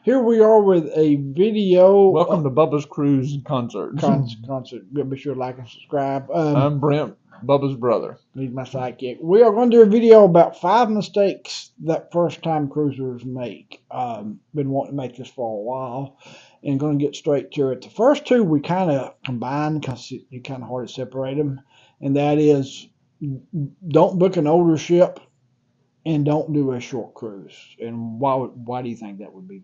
Here we are with a video Welcome to Bubba's Cruise Concert. concert. Be sure to like and subscribe. I'm Brent, Bubba's brother. He's my sidekick. We are going to do a video about 5 mistakes that first-time cruisers make. Been wanting to make this for a while, and going to get straight to it. The first two we kind of combine because it's kind of hard to separate them, and that is don't book an older ship and don't do a short cruise. And why do you think that would be?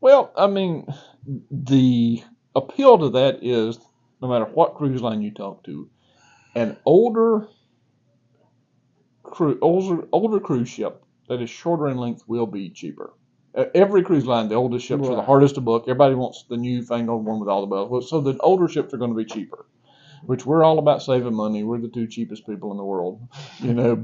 Well, I mean, the appeal to that is no matter what cruise line you talk to, an older cruise ship that is shorter in length will be cheaper. Every cruise line, the oldest ships are the hardest to book. Everybody wants the newfangled one with all the bells. So the older ships are going to be cheaper, which we're all about saving money. We're the two cheapest people in the world,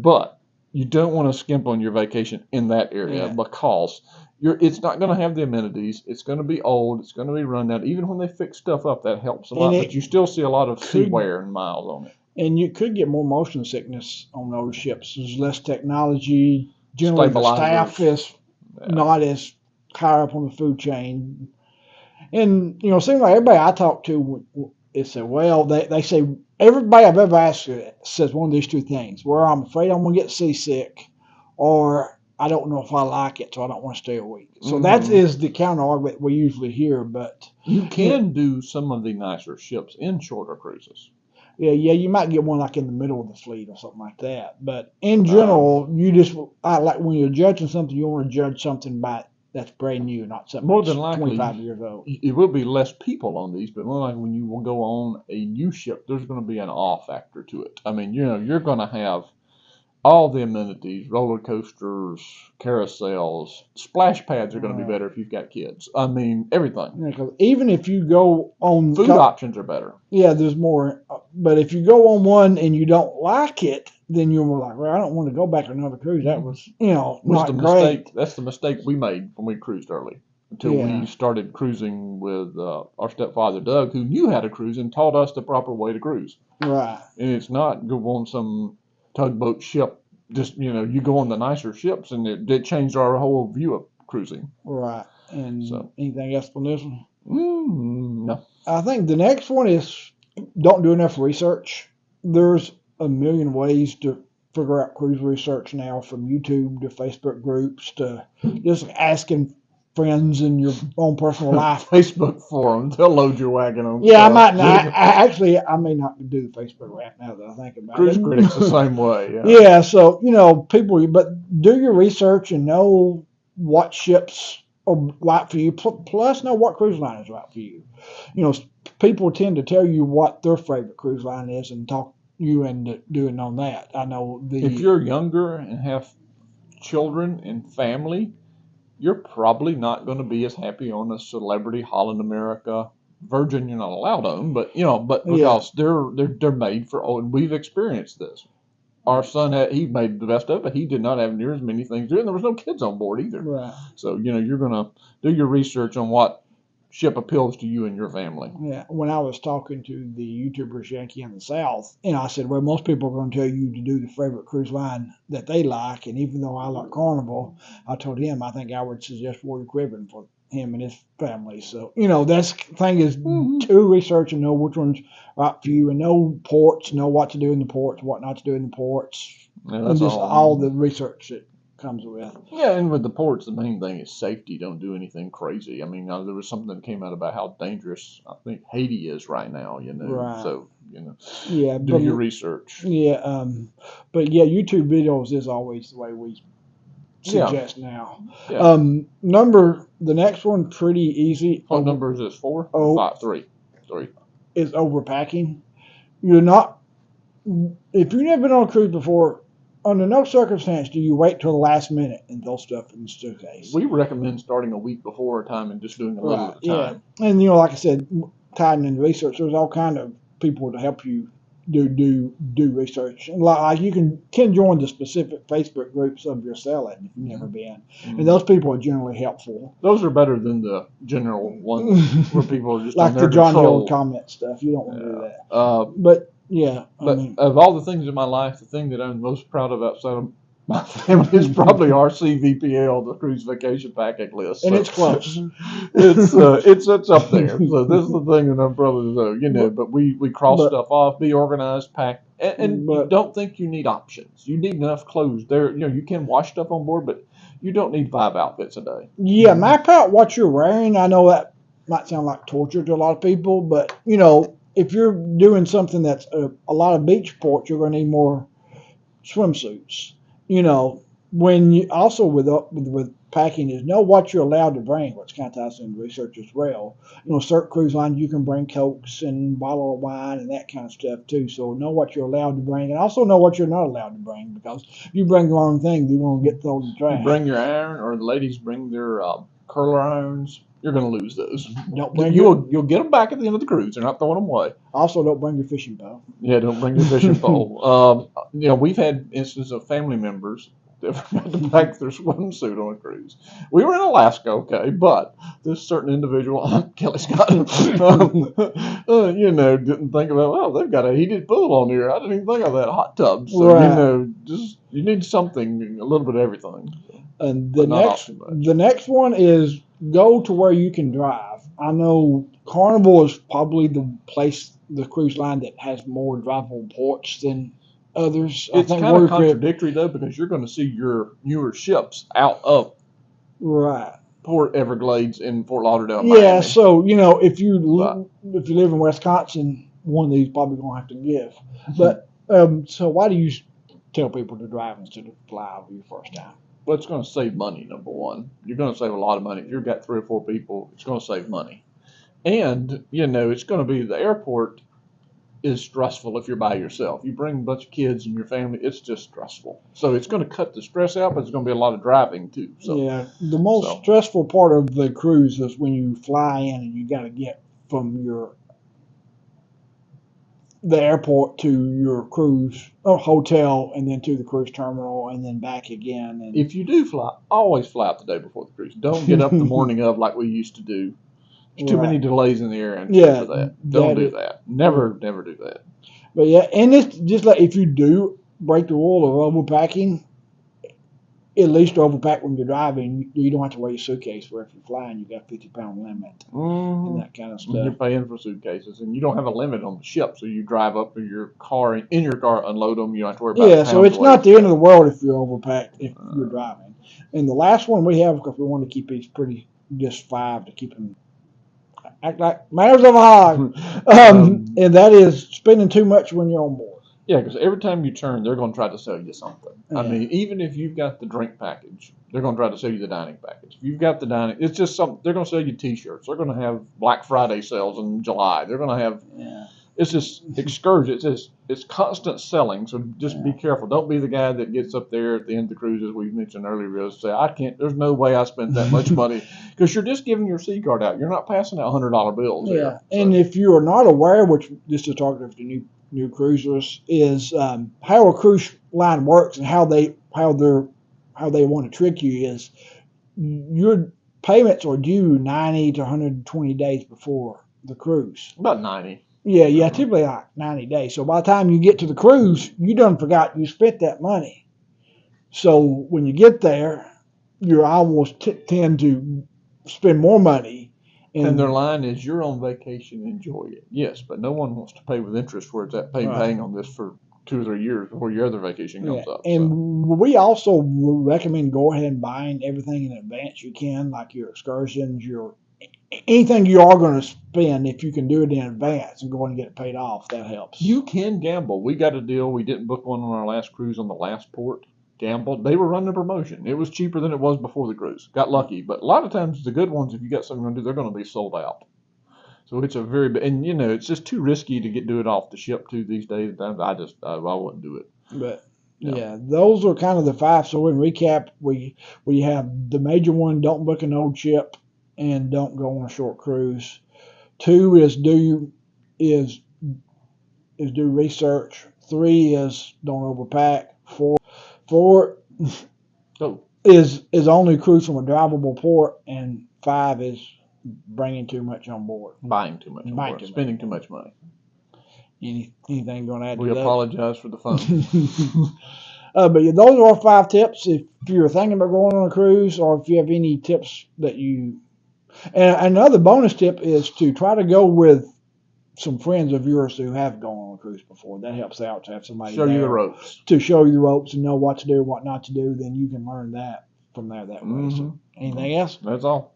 but you don't want to skimp on your vacation in that area because it's not going to have the amenities. It's going to be old. It's going to be run out. Even when they fix stuff up, that helps a lot. But you still see a lot of sea wear and miles on it. And you could get more motion sickness on those ships. There's less technology. Generally, the staff is not as high up on the food chain. And, it seems like everybody I talk to, they say, well, they say, everybody I've ever asked says one of these two things, where I'm afraid I'm going to get seasick, or I don't know if I like it, so I don't want to stay a week. So that is the counter argument we usually hear. But you can do some of the nicer ships in shorter cruises. Yeah, you might get one like in the middle of the fleet or something like that. But in general, like when you're judging something, you want to judge something by that's brand new, not something more than likely 25 years old. It will be less people on these, but more likely when you will go on a new ship, there's going to be an awe factor to it. I mean, you're going to have all the amenities, roller coasters, carousels, splash pads are going to be better if you've got kids. I mean, everything. Yeah, 'cause even if you go on food options are better. Yeah, there's more. But if you go on one and you don't like it, then you're like, well, I don't want to go back to another cruise. That was, not great. Mistake. That's the mistake we made when we cruised early. Until we started cruising with our stepfather, Doug, who knew how to cruise and taught us the proper way to cruise. Right. And it's not go on some tugboat ship. Just, you go on the nicer ships, and it changed our whole view of cruising. Right. And so, anything else on this one? No. I think the next one is don't do enough research. There's a million ways to figure out cruise research now, from YouTube to Facebook groups to just asking friends in your own personal life. Facebook forums, they'll load your wagon on. Yeah, I might not. I may not do the Facebook right now that I think about Cruise it. Critics the same way. Yeah, so people, but do your research and know what ships are right for you. Plus, know what cruise line is right for you. People tend to tell you what their favorite cruise line is and talk you into doing on that. I know if you're younger and have children and family, you're probably not going to be as happy on a Celebrity, Holland America, Virgin. You're not allowed on, but because they're made for old, and we've experienced this. Our son he made the best of it. He did not have near as many things to do, and there was no kids on board either. Right. So you're going to do your research on what ship appeals to you and your family. Yeah. When I was talking to the YouTubers Yankee in the South, I said, well, most people are going to tell you to do the favorite cruise line that they like, and even though I like Carnival, I told him I think I would suggest Royal Caribbean for him and his family. So that's the thing is to research and know which one's right for you, and know ports, know what to do in the ports, what not to do in the ports, and just all the research that comes with. Yeah, and with the ports, the main thing is safety. Don't do anything crazy. I mean, there was something that came out about how dangerous I think Haiti is right now. Right. So do your research. Yeah, but YouTube videos is always the way we suggest now. Yeah. The next one, pretty easy. What number is this? 4? Oh, 5, 3. Is overpacking. If you've never been on a cruise before, under no circumstance do you wait till the last minute and throw stuff in the suitcase. We recommend starting a week before a time and just doing a little at a time. Yeah, and like I said, tied in research, there's all kind of people to help you do research. And like you can join the specific Facebook groups of your sailing if you've never been, and those people are generally helpful. Those are better than the general ones where people are just like the John Hill comment stuff. You don't want to do that. But of all the things in my life, the thing that I'm most proud of outside of My family is probably RCVPL, the cruise vacation package list. And so it's close. It's up there. So this is the thing that I'm probably but we cross stuff off, be organized, pack, and you don't think you need options. You need enough clothes. There, you can wash stuff on board, but you don't need 5 outfits a day. Yeah, map out what you're wearing. I know that might sound like torture to a lot of people, but if you're doing something that's a lot of beach sports, you're going to need more swimsuits. When you also with packing is know what you're allowed to bring, which kind of ties into research as well. Certain cruise lines you can bring Cokes and bottle of wine and that kind of stuff too. So know what you're allowed to bring, and also know what you're not allowed to bring, because if you bring the wrong thing, you're going to get thrown in the trash. You bring your iron, or the ladies bring their curler irons. You're going to lose those. You'll get them back at the end of the cruise. They're not throwing them away. Also, don't bring your fishing pole. Yeah, don't bring your fishing pole. We've had instances of family members that forgot to pack their swimsuit on a cruise. We were in Alaska, okay, but this certain individual, Kelly Scott, didn't think about, they've got a heated pool on here. I didn't even think of that, hot tub. So, right. You need something, a little bit of everything. And the next one is go to where you can drive. I know Carnival is probably the cruise line that has more drivable ports than others. It's kind of contradictory though, because you're going to see your newer ships out of Port Everglades in Fort Lauderdale. Yeah, Miami. So if you live in Wisconsin, one of these probably going to have to give. But so why do you tell people to drive instead of fly over your first time? Well, it's going to save money, number one. You're going to save a lot of money. If you've got 3 or 4 people, it's going to save money. And, it's going to be, the airport is stressful if you're by yourself. You bring a bunch of kids and your family, it's just stressful. So it's going to cut the stress out, but it's going to be a lot of driving too. So, yeah, the most stressful part of the cruise is when you fly in and you got to get from the airport to your cruise hotel, and then to the cruise terminal, and then back again. And if you do fly, always fly out the day before the cruise. Don't get up the morning of like we used to do. There's too many delays in the air and for that. Don't do that. Never do that. But yeah, and it's just like if you do break the rule of overpacking, at least overpack when you're driving. You don't have to wear your suitcase, where if you're flying, you got a 50-pound limit and that kind of stuff. You're paying for suitcases, and you don't have a limit on the ship, so you drive up to your car, unload them. You don't have to worry about. Yeah, so it's not the end of the world if you're overpacked if you're driving. And the last one we have, because we want to keep these just 5 to keep them act like manners of a hog, and that is spending too much when you're on board. Yeah, because every time you turn, they're going to try to sell you something. Yeah. I mean, even if you've got the drink package, they're going to try to sell you the dining package. If you've got the dining, it's just something. They're going to sell you T-shirts. They're going to have Black Friday sales in July. They're going to have. Yeah. It's just excursion. It's constant selling. So just be careful. Don't be the guy that gets up there at the end of the cruise, as we mentioned earlier, and say, I can't. There's no way I spent that much money, because you're just giving your C card out. You're not passing out $100 bills. Yeah, and if you are not aware, which this is talking to new cruisers, is how a cruise line works and how they want to trick you is your payments are due 90 to 120 days before the cruise. About 90. Yeah, typically like 90 days. So by the time you get to the cruise, you done forgot you spent that money. So when you get there, you almost tend to spend more money. And their line is, you're on vacation, enjoy it. Yes, but no one wants to pay with interest where it's at paying on this for 2 or 3 years before your other vacation comes up. And we also recommend go ahead and buying everything in advance you can, like your excursions, anything you are going to spend. If you can do it in advance and go and get it paid off, that helps. You can gamble. We got a deal. We didn't book one on our last cruise on the last port. Gambled. They were running a promotion. It was cheaper than it was before the cruise. Got lucky. But a lot of times the good ones, if you got something to do, they're going to be sold out. So it's a it's just too risky to do it off the ship too these days. I wouldn't do it. But yeah, those are kind of the 5. So in recap, we have the major one: don't book an old ship and don't go on a short cruise. 2 is do research. 3 is don't overpack. 4 is only cruise from a drivable port, and 5 is bringing too much on board. Buying too much on board. Spending too much money. Anything going to add to that? We apologize for the phone. But yeah, those are our 5 tips. If you're thinking about going on a cruise, or if you have any tips that you. And another bonus tip is to try to go with some friends of yours who have gone on a cruise before. That helps out to have somebody show you the there ropes. to show you the ropes and know what to do, what not to do. Then you can learn that from there that way. So, anything else? That's all.